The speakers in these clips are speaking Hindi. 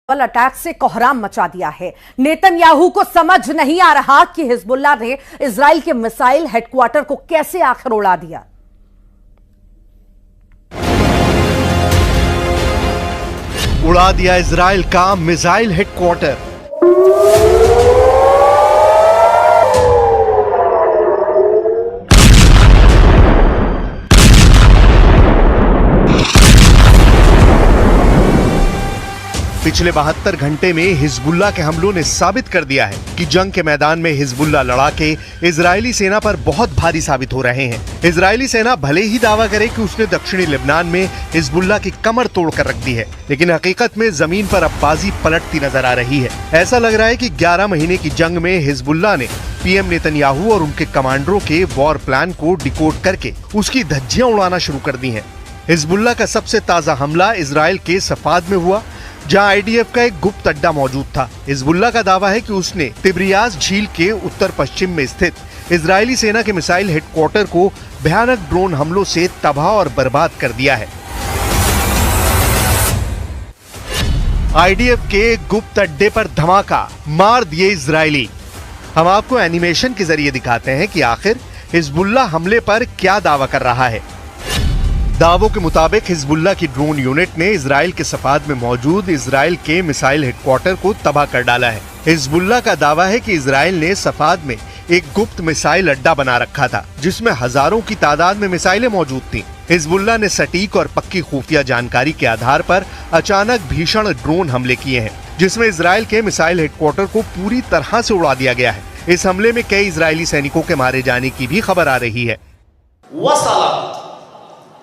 अटैक से कोहराम मचा दिया है। नेतन्याहू को समझ नहीं आ रहा कि हिजबुल्लाह ने इजराइल के मिसाइल हेडक्वार्टर को कैसे आखिर उड़ा दिया। उड़ा दिया इजराइल का मिसाइल हेडक्वार्टर। पिछले 72 घंटे में हिजबुल्लाह के हमलों ने साबित कर दिया है कि जंग के मैदान में हिजबुल्लाह लड़ाके इजरायली सेना पर बहुत भारी साबित हो रहे हैं। इजरायली सेना भले ही दावा करे कि उसने दक्षिणी लेबनान में हिजबुल्लाह की कमर तोड़ कर रख दी है, लेकिन हकीकत में जमीन पर अब बाजी पलटती नजर आ रही है। ऐसा लग रहा है कि 11 महीने की जंग में हिजबुल्लाह ने पीएम नेतन्याहू और उनके कमांडरों के वॉर प्लान को डिकोड करके उसकी धज्जियां उड़ाना शुरू कर दी है। हिजबुल्लाह का सबसे ताजा हमला इजराइल के सफाद में हुआ, जहां आईडीएफ का एक गुप्त अड्डा मौजूद था। हिजबुल्लाह का दावा है कि उसने तिब्रियास झील के उत्तर पश्चिम में स्थित इजरायली सेना के मिसाइल हेडक्वार्टर को भयानक ड्रोन हमलों से तबाह और बर्बाद कर दिया है। आईडीएफ के गुप्त अड्डे पर धमाका, मार दिए इजरायली। हम आपको एनिमेशन के जरिए दिखाते हैं कि आखिर हिजबुल्लाह हमले पर क्या दावा कर रहा है। दावों के मुताबिक हिजबुल्लाह की ड्रोन यूनिट ने इजराइल के सफाद में मौजूद इजराइल के मिसाइल हेडक्वार्टर को तबाह कर डाला है। हिजबुल्लाह का दावा है कि इजराइल ने सफाद में एक गुप्त मिसाइल अड्डा बना रखा था, जिसमें हजारों की तादाद में मिसाइलें मौजूद थीं। हिजबुल्लाह ने सटीक और पक्की खुफिया जानकारी के आधार पर अचानक भीषण ड्रोन हमले किए हैं, जिसमें इजराइल के मिसाइल हेडक्वार्टर को पूरी तरह से उड़ा दिया गया है। इस हमले में कई इजरायली सैनिकों के मारे जाने की भी खबर आ रही है।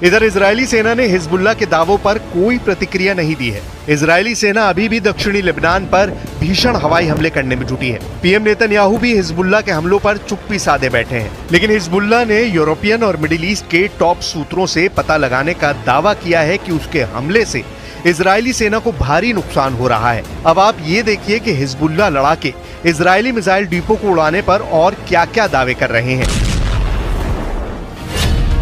इधर इजरायली सेना ने हिजबुल्लाह के दावों पर कोई प्रतिक्रिया नहीं दी है। इजरायली सेना अभी भी दक्षिणी लेबनान पर भीषण हवाई हमले करने में जुटी है। पीएम नेतन्याहू भी हिजबुल्लाह के हमलों पर चुप्पी साधे बैठे हैं, लेकिन हिजबुल्लाह ने यूरोपियन और मिडिल ईस्ट के टॉप सूत्रों से पता लगाने का दावा किया है कि उसके हमले से इजरायली सेना को भारी नुकसान हो रहा है। अब आप ये देखिए कि हिजबुल्लाह लड़ाके इजरायली मिसाइल डिपो को उड़ाने पर और क्या क्या दावे कर रहे हैं।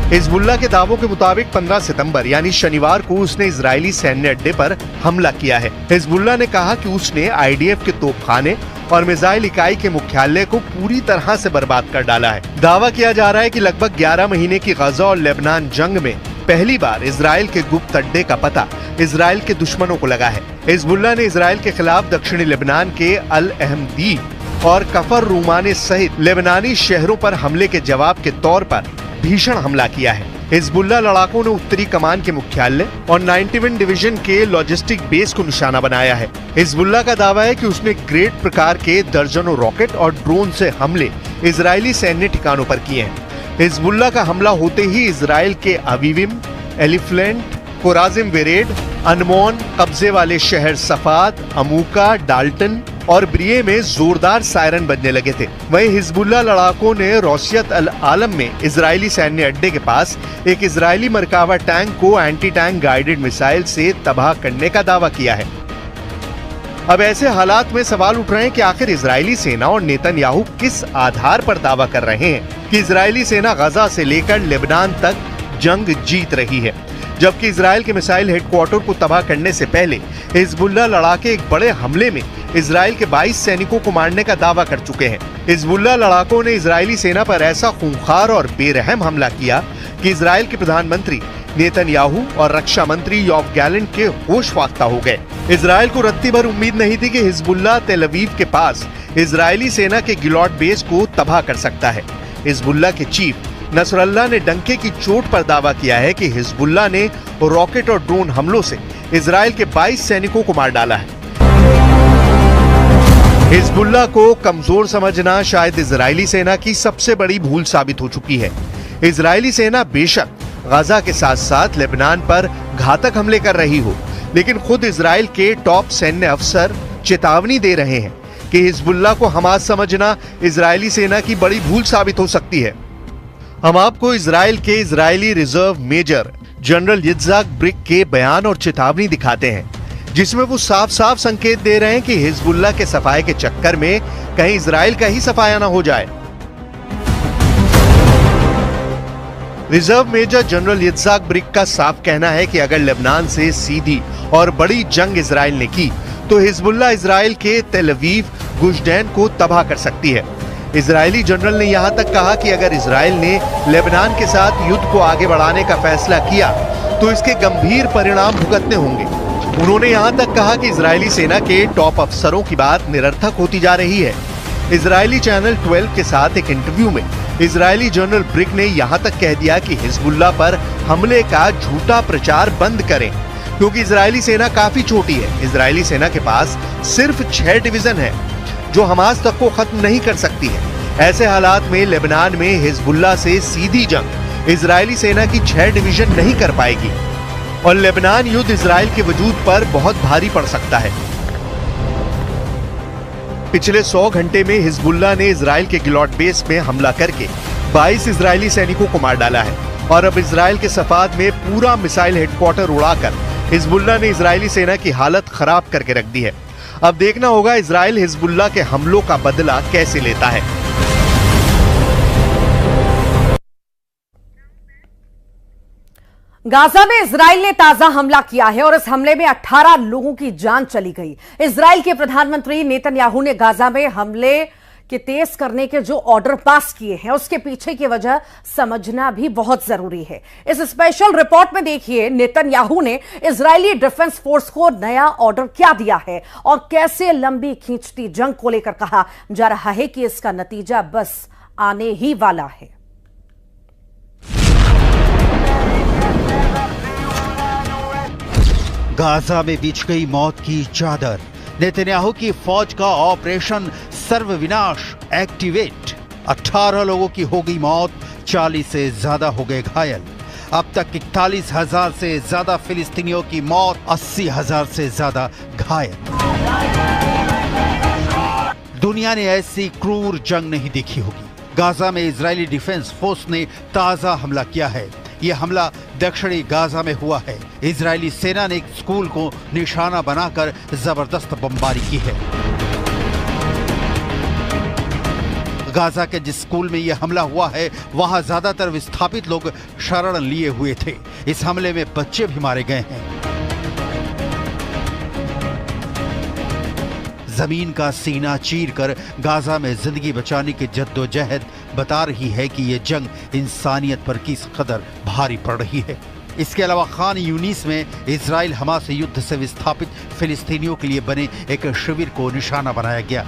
हिजबुल्लाह के दावों के मुताबिक 15 सितंबर यानी शनिवार को उसने इजरायली सैन्य अड्डे पर हमला किया है। हिजबुल्लाह ने कहा कि उसने आईडीएफ के तोपखाने और मिसाइल इकाई के मुख्यालय को पूरी तरह से बर्बाद कर डाला है। दावा किया जा रहा है कि लगभग 11 महीने की गजा और लेबनान जंग में पहली बार इजराइल के गुप्त अड्डे का पता इजराइल के दुश्मनों को लगा है। हिजबुल्लाह ने इजराइल के खिलाफ दक्षिणी लेबनान के अल अहमदी और कफर रूमाने सहित लेबनानी शहरों पर हमले के जवाब के तौर पर भीषण हमला किया है। हिजबुल्लाह लड़ाकों ने उत्तरी कमान के मुख्यालय और 91 डिवीजन के लॉजिस्टिक बेस को निशाना बनाया है। हिजबुल्लाह का दावा है कि उसने ग्रेड प्रकार के दर्जनों रॉकेट और ड्रोन से हमले इजरायली सैन्य ठिकानों पर किए हैं। हिजबुल्लाह का हमला होते ही इजराइल के अवीविम, एलिफ्लेंट, कोराजिम वेरेड, अनमोन, कब्जे वाले शहर सफाद, अमूका, डाल्टन और ब्रिये में जोरदार सायरन बजने लगे थे। वहीं हिजबुल्लाह लड़ाकों ने रोसियत अल आलम में इजरायली सैन्य अड्डे के पास एक इजरायली मरकावा टैंक को एंटी टैंक गाइडेड मिसाइल से तबाह करने का दावा किया है। अब ऐसे हालात में सवाल उठ रहे हैं कि आखिर इजरायली सेना और नेतन्याहू किस आधार पर दावा कर रहे हैं कि इजरायली सेना गजा से लेकर लेबनान तक जंग जीत रही है, जबकि इजराइल के मिसाइल हेडक्वार्टर को तबाह करने से पहले हिजबुल्लाह लड़ाके एक बड़े हमले में इजराइल के 22 सैनिकों को मारने का दावा कर चुके हैं। हिजबुल्लाह लड़ाकों ने इजरायली सेना पर ऐसा खूंखार और बेरहम हमला किया कि इजराइल के प्रधानमंत्री नेतन्याहू और रक्षा मंत्री योव गैलेंट के होश फाख्ता हो गए। इजराइल को रत्ती भर उम्मीद नहीं थी कि हिजबुल्लाह तेल अवीव के पास इजरायली सेना के गिलॉट बेस को तबाह कर सकता है। हिजबुल्लाह के चीफ नसरल्लाह ने डंके की चोट पर दावा किया है कि हिजबुल्लाह ने रॉकेट और ड्रोन हमलों से इजराइल के 22 सैनिकों को मार डाला है। हिजबुल्लाह को कमजोर समझना शायद इजरायली सेना की सबसे बड़ी भूल साबित हो चुकी है। इजरायली सेना बेशक गजा के साथ साथ लेबनान पर घातक हमले कर रही हो, लेकिन खुद इजराइल के टॉप सैन्य अफसर चेतावनी दे रहे हैं कि हिजबुल्लाह को हमास समझना इजरायली सेना की बड़ी भूल साबित हो सकती है। हम आपको इजराइल के Israeli reserve major general Yitzhak Brick के बयान और चेतावनी दिखाते हैं, जिसमें वो साफ साफ संकेत दे रहे हैं कि हिजबुल्लाह के सफाए के चक्कर में कहीं इजराइल का ही सफाया ना हो जाए। Reserve major general Yitzhak brick का साफ कहना है कि अगर लेबनान से सीधी और बड़ी जंग इजराइल ने की तो हिजबुल्लाह इजराइल के तेल अवीव गुशदैन को तबाह कर सकती है। इजरायली जनरल ने यहां तक कहा कि अगर इजराइल ने लेबनान के साथ युद्ध को आगे बढ़ाने का फैसला किया तो इसके गंभीर परिणाम भुगतने होंगे। उन्होंने यहां तक कहा कि इजरायली सेना के टॉप अफसरों की बात निरर्थक होती जा रही है। इजरायली चैनल 12 के साथ एक इंटरव्यू में इजरायली जनरल ब्रिक ने यहां तक कह दिया कि हिजबुल्लाह पर हमले का झूठा प्रचार बंद करें, क्योंकि इजरायली सेना काफी छोटी है। इजरायली सेना के पास सिर्फ 6 डिवीजन है जो हमास तक को खत्म नहीं कर सकती है। ऐसे हालात में लेबनान में हिजबुल्लाह से सीधी जंग इजरायली सेना की 6 डिवीजन नहीं कर पाएगी और लेबनान युद्ध इजराइल के वजूद पर बहुत भारी पड़ सकता है। पिछले 100 घंटे में हिजबुल्लाह ने इजराइल के गिलॉट बेस में हमला करके 22 इजरायली सैनिकों को मार डाला है और अब इजराइल के सफाद में पूरा मिसाइल हेडक्वार्टर उड़ाकर हिजबुल्लाह ने इजरायली सेना की हालत खराब करके रख दी है। अब देखना होगा इजराइल हिजबुल्लाह के हमलों का बदला कैसे लेता है। गाजा में इजराइल ने ताजा हमला किया है और इस हमले में 18 लोगों की जान चली गई। इजराइल के प्रधानमंत्री नेतन्याहू ने गाजा में हमले के तेज करने के जो ऑर्डर पास किए हैं उसके पीछे की वजह समझना भी बहुत जरूरी है। इस स्पेशल रिपोर्ट में देखिए नेतन्याहू ने इजरायली डिफेंस फोर्स को नया ऑर्डर क्या दिया है और कैसे लंबी खींचती जंग को लेकर कहा जा रहा है कि इसका नतीजा बस आने ही वाला है। गाजा में बिछ गई मौत की चादर। नेतन्याहू की फौज का ऑपरेशन सर्वविनाश एक्टिवेट। 18 लोगों की हो गई मौत, 40 से ज्यादा हो गए घायल। अब तक 41,000 से ज्यादा फिलिस्तीनियों की मौत, 80,000 से ज्यादा घायल। दुनिया ने ऐसी क्रूर जंग नहीं देखी होगी। गाजा में इजरायली डिफेंस फोर्स ने ताजा हमला किया है। यह हमला दक्षिणी गाजा में हुआ है। इजरायली सेना ने एक स्कूल को निशाना बनाकर जबरदस्त बमबारी की है। गाजा के जिस स्कूल में यह हमला हुआ है वहां ज्यादातर विस्थापित लोग शरण लिए हुए थे। इस हमले में बच्चे भी मारे गए हैं। जमीन का सीना चीरकर गाजा में जिंदगी बचाने की जद्दोजहद बता रही है कि यह जंग इंसानियत पर किस कदर भारी पड़ रही है। इसके अलावा खान यूनिस में इजराइल हमास युद्ध से विस्थापित फिलिस्तीनियों के लिए बने एक शिविर को निशाना बनाया गया।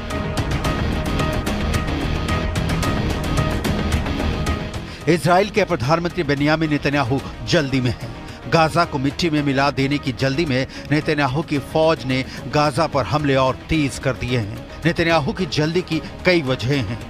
इजराइल के प्रधानमंत्री बेन्यामिन नेतन्याहू जल्दी में हैं। गाजा को मिट्टी में मिला देने की जल्दी में नेतन्याहू की फौज ने गाजा पर हमले और तेज कर दिए हैं। नेतन्याहू की जल्दी की कई वजहें हैं।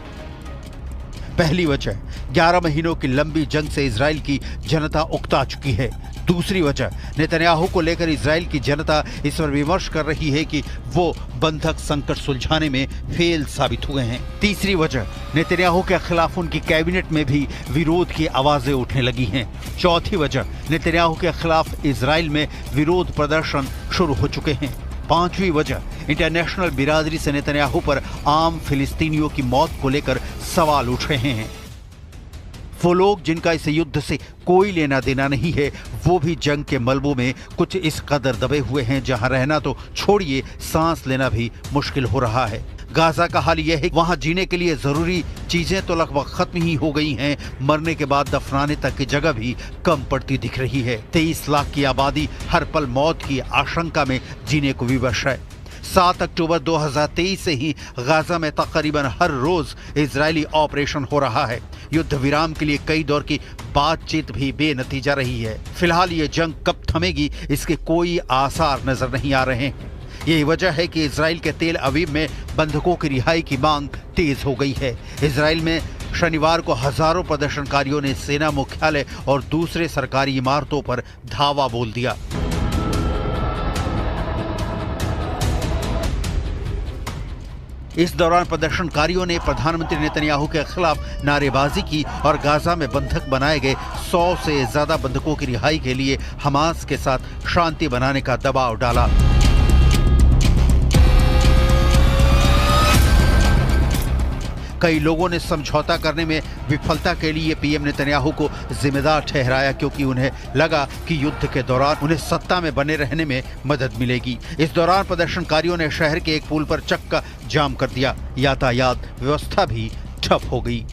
पहली वजह, 11 महीनों की लंबी जंग से इजराइल की जनता उकता चुकी है। दूसरी वजह, नेतन्याहू को लेकर इजराइल की जनता इस पर विमर्श कर रही है कि वो बंधक संकट सुलझाने में फेल साबित हुए हैं। तीसरी वजह, नेतन्याहू के खिलाफ उनकी कैबिनेट में भी विरोध की आवाजें उठने लगी हैं। चौथी वजह, नेतन्याहू के खिलाफ इजराइल में विरोध प्रदर्शन शुरू हो चुके हैं। पांचवी वजह, इंटरनेशनल बिरादरी से नेतन्याहू पर आम फिलिस्तीनियों की मौत को लेकर सवाल उठ रहे हैं। वो लोग जिनका इस युद्ध से कोई लेना देना नहीं है, वो भी जंग के मलबों में कुछ इस कदर दबे हुए हैं जहां रहना तो छोड़िए, सांस लेना भी मुश्किल हो रहा है। गाजा का हाल यह है, वहां जीने के लिए जरूरी चीजें तो लगभग खत्म ही हो गई हैं। मरने के बाद दफनाने तक की जगह भी कम पड़ती दिख रही है। 23 लाख की आबादी हर पल मौत की आशंका में जीने को विवश है। 7 अक्टूबर 2023 से ही गाजा में तकरीबन हर रोज इजरायली ऑपरेशन हो रहा है। युद्ध विराम के लिए कई दौर की बातचीत भी बेनतीजा रही है। फिलहाल ये जंग कब थमेगी इसके कोई आसार नजर नहीं आ रहे हैं। यही वजह है कि इजराइल के तेल अवीव में बंधकों की रिहाई की मांग तेज हो गई है। इजराइल में शनिवार को हजारों प्रदर्शनकारियों ने सेना मुख्यालय और दूसरे सरकारी इमारतों पर धावा बोल दिया। इस दौरान प्रदर्शनकारियों ने प्रधानमंत्री नेतन्याहू के खिलाफ नारेबाजी की और गाजा में बंधक बनाए गए 100 से ज्यादा बंधकों की रिहाई के लिए हमास के साथ शांति बनाने का दबाव डाला। कई लोगों ने समझौता करने में विफलता के लिए पीएम नेतन्याहू को जिम्मेदार ठहराया, क्योंकि उन्हें लगा कि युद्ध के दौरान उन्हें सत्ता में बने रहने में मदद मिलेगी। इस दौरान प्रदर्शनकारियों ने शहर के एक पुल पर चक्का जाम कर दिया। यातायात व्यवस्था भी ठप हो गई।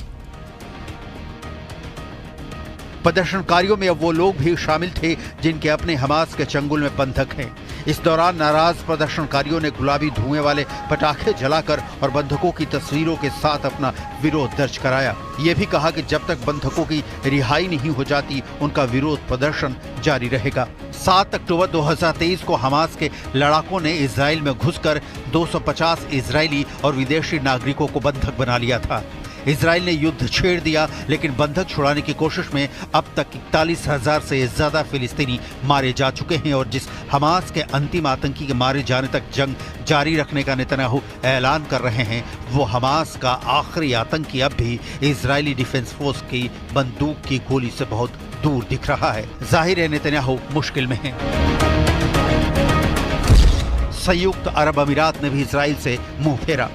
प्रदर्शनकारियों में अब वो लोग भी शामिल थे जिनके अपने हमास के चंगुल में बंधक हैं। इस दौरान नाराज प्रदर्शनकारियों ने गुलाबी धुएं वाले पटाखे जलाकर और बंधकों की तस्वीरों के साथ अपना विरोध दर्ज कराया। ये भी कहा कि जब तक बंधकों की रिहाई नहीं हो जाती उनका विरोध प्रदर्शन जारी रहेगा। 7 अक्टूबर 2023 को हमास के लड़ाकों ने इजराइल में घुसकर 250 इजरायली और विदेशी नागरिकों को बंधक बना लिया था। इजराइल ने युद्ध छेड़ दिया, लेकिन बंधक छुड़ाने की कोशिश में अब तक 41,000 से ज्यादा फिलिस्तीनी मारे जा चुके हैं और जिस हमास के अंतिम आतंकी के मारे जाने तक जंग जारी रखने का नेतन्याहू ऐलान कर रहे हैं, वो हमास का आखिरी आतंकी अब भी इजरायली डिफेंस फोर्स की बंदूक की गोली से बहुत दूर दिख रहा है। जाहिर है नेतन्याहू मुश्किल में है। संयुक्त अरब अमीरात ने भी इजराइल से मुंह फेरा।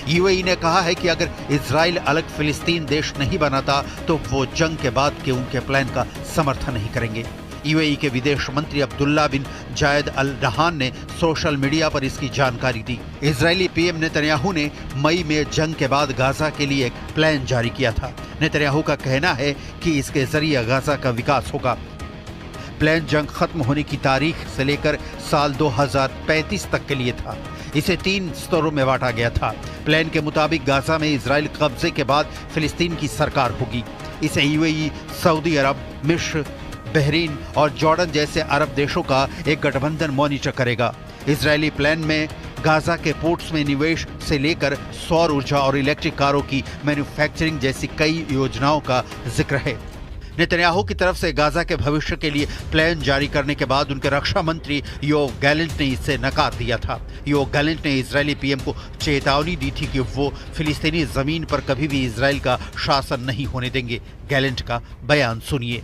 यूएई ने कहा है कि अगर इजराइल अलग फिलिस्तीन देश नहीं बनाता तो वो जंग के बाद के उनके प्लान का समर्थन नहीं करेंगे। यूएई के विदेश मंत्री अब्दुल्ला बिन जायद अल नहान ने सोशल मीडिया पर इसकी जानकारी दी। इजरायली पीएम नेतन्याहू ने मई में जंग के बाद गाजा के लिए एक प्लान जारी किया था। नेतन्याहू का कहना है कि इसके जरिए गाजा का विकास होगा। प्लान जंग खत्म होने की तारीख से लेकर साल 2035 तक के लिए था। इसे 3 स्तरों में बांटा गया था। प्लान के मुताबिक गाजा में इजराइल कब्जे के बाद फिलिस्तीन की सरकार होगी। इसे यूएई, सऊदी अरब, मिस्र, बहरीन और जॉर्डन जैसे अरब देशों का एक गठबंधन मॉनिटर करेगा। इजरायली प्लान में गाजा के पोर्ट्स में निवेश से लेकर सौर ऊर्जा और इलेक्ट्रिक कारों की मैन्युफैक्चरिंग जैसी कई योजनाओं का जिक्र है। नेतन्याहू की तरफ से गाजा के भविष्य के लिए प्लान जारी करने के बाद उनके रक्षा मंत्री योव गैलेंट ने इसे नकार दिया था। योव गैलेंट ने इजरायली पीएम को चेतावनी दी थी कि वो फिलिस्तीनी जमीन पर कभी भी इजराइल का शासन नहीं होने देंगे। गैलेंट का बयान सुनिए।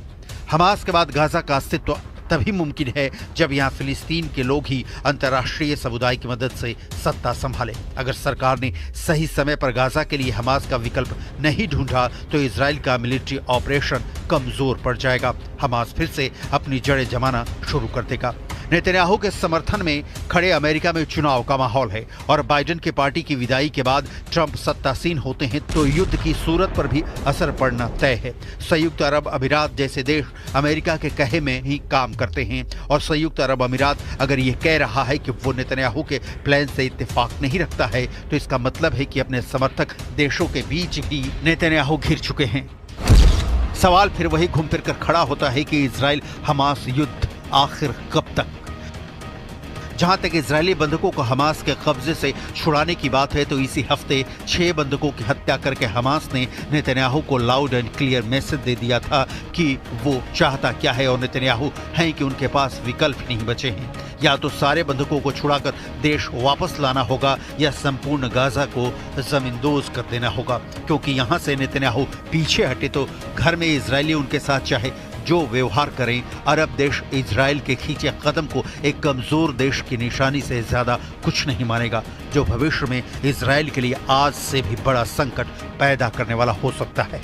हमास के बाद गाजा का अस्तित्व तभी मुमकिन है जब यहाँ फिलिस्तीन के लोग ही अंतर्राष्ट्रीय समुदाय की मदद से सत्ता संभाले। अगर सरकार ने सही समय पर गाजा के लिए हमास का विकल्प नहीं ढूंढा तो इजराइल का मिलिट्री ऑपरेशन कमजोर पड़ जाएगा। हमास फिर से अपनी जड़ें जमाना शुरू कर देगा। नेतन्याहू के समर्थन में खड़े अमेरिका में चुनाव का माहौल है और बाइडेन की पार्टी की विदाई के बाद ट्रंप सत्तासीन होते हैं तो युद्ध की सूरत पर भी असर पड़ना तय है। संयुक्त अरब अमीरात जैसे देश अमेरिका के कहे में ही काम करते हैं और संयुक्त अरब अमीरात अगर ये कह रहा है कि वो नेतन्याहू के प्लान से इत्तेफाक नहीं रखता है तो इसका मतलब है कि अपने समर्थक देशों के बीच ही नेतन्याहू घिर चुके हैं। सवाल फिर वही घूम फिर कर खड़ा होता है कि इजराइल हमास युद्ध आखिर कब तक। जहां तक इजरायली बंधकों को हमास के कब्जे से छुड़ाने की बात है तो इसी हफ्ते 6 बंधकों की हत्या करके हमास ने नेतन्याहू को लाउड एंड क्लियर मैसेज दे दिया था कि वो चाहता क्या है और नेतन्याहू हैं कि उनके पास विकल्प नहीं बचे हैं। या तो सारे बंधकों को छुड़ाकर देश वापस लाना होगा या संपूर्ण गाजा को जमींदोज कर देना होगा, क्योंकि यहां से नेतन्याहू पीछे हटे तो घर में इजरायली उनके साथ चाहे जो व्यवहार करें, अरब देश इजराइल के खींचे कदम को एक कमजोर देश की निशानी से ज्यादा कुछ नहीं मानेगा, जो भविष्य में इजराइल के लिए आज से भी बड़ा संकट पैदा करने वाला हो सकता है।